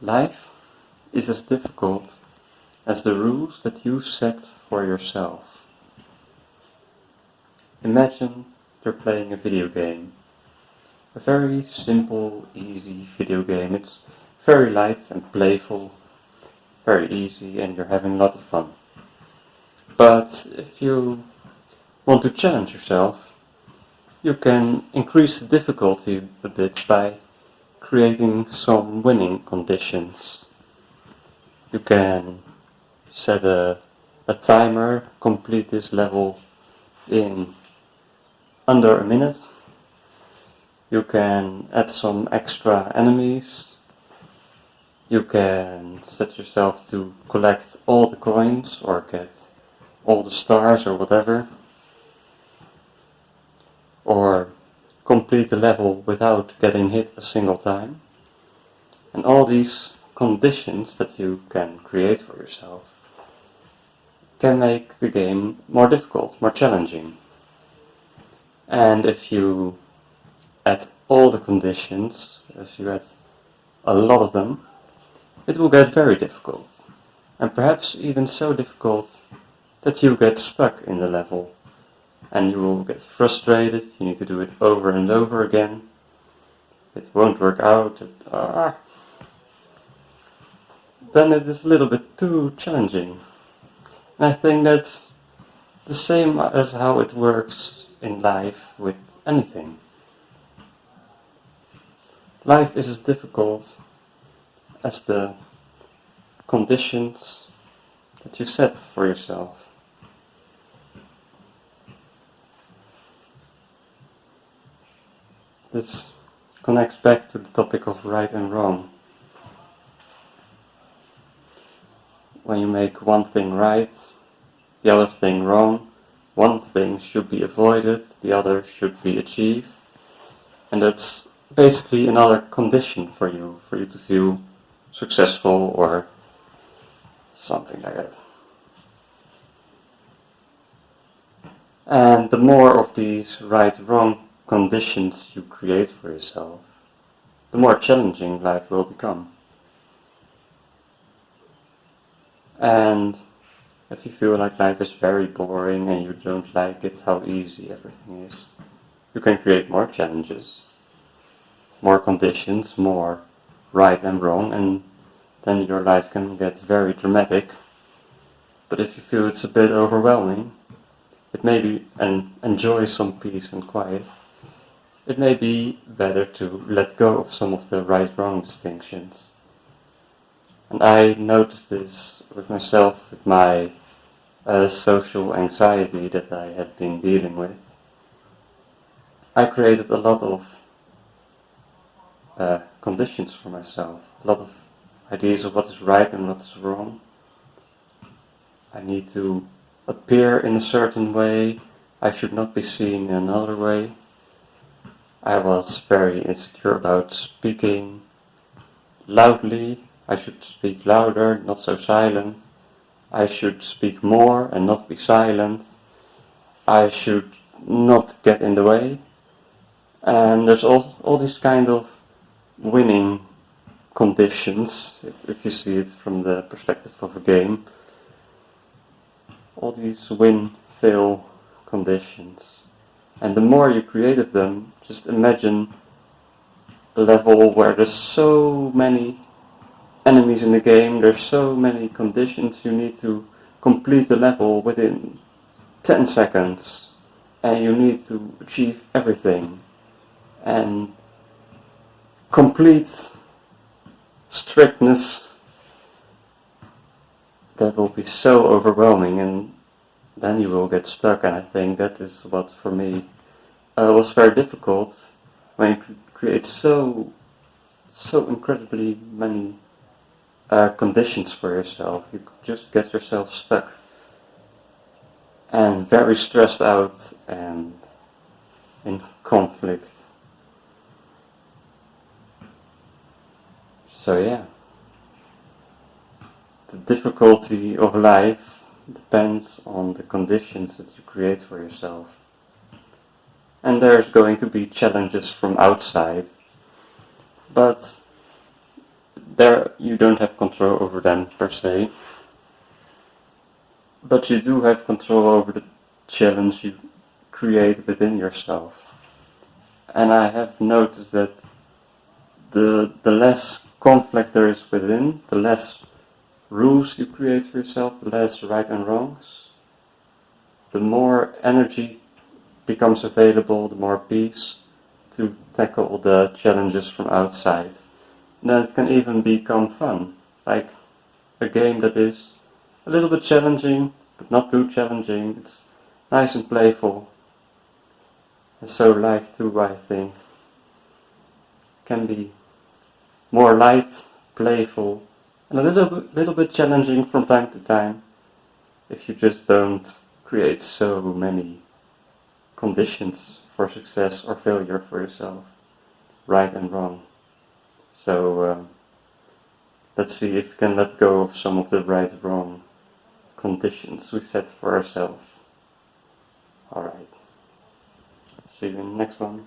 Life is as difficult as the rules that you set for yourself. Imagine you're playing a video game. A very simple, easy video game. It's very light and playful, very easy, and you're having a lot of fun. But if you want to challenge yourself, you can increase the difficulty a bit by creating some winning conditions. You can set a timer, complete this level in under a minute. You can add some extra enemies. You can set yourself to collect all the coins or get all the stars or whatever. Or complete the level without getting hit a single time. And all these conditions that you can create for yourself can make the game more difficult, more challenging. And if you add all the conditions, if you add a lot of them, it will get very difficult. And perhaps even so difficult that you get stuck in the level. And you will get frustrated, you need to do it over and over again. It won't work out. Then it is a little bit too challenging. And I think that's the same as how it works in life with anything. Life is as difficult as the conditions that you set for yourself. This connects back to the topic of right and wrong. When you make one thing right, the other thing wrong, one thing should be avoided, the other should be achieved. And that's basically another condition for you to feel successful or something like that. And the more of these right-wrong conditions you create for yourself, the more challenging life will become. And if you feel like life is very boring and you don't like it, how easy everything is, you can create more challenges, more conditions, more right and wrong, and then your life can get very dramatic. But if you feel it's a bit overwhelming, it may be, and enjoy some peace and quiet, it may be better to let go of some of the right-wrong distinctions. And I noticed this with myself, with my social anxiety that I had been dealing with. I created a lot of conditions for myself, a lot of ideas of what is right and what is wrong. I need to appear in a certain way, I should not be seen in another way. I was very insecure about speaking loudly. I should speak louder, not so silent. I should speak more and not be silent. I should not get in the way. And there's all these kind of winning conditions, if you see it from the perspective of a game. All these win-fail conditions. And the more you create of them, just imagine a level where there's so many enemies in the game, there's so many conditions, you need to complete the level within 10 seconds, and you need to achieve everything. And complete strictness, that will be so overwhelming, and then you will get stuck. And I think that is what for me was very difficult, when you create so incredibly many conditions for yourself. You just get yourself stuck and very stressed out and in conflict. So yeah, the difficulty of life depends on the conditions that you create for yourself. And there's going to be challenges from outside, but there you don't have control over them per se, but you do have control over the challenge you create within yourself. And I have noticed that the less conflict there is within, the less rules you create for yourself, the less right and wrongs, the more energy becomes available, the more peace to tackle the challenges from outside. And then it can even become fun, like a game that is a little bit challenging, but not too challenging. It's nice and playful. And so life too, I think, can be more light, playful, and a little bit challenging from time to time, if you just don't create so many conditions for success or failure for yourself, right and wrong. So let's see if we can let go of some of the right and wrong conditions we set for ourselves. Alright, see you in the next one.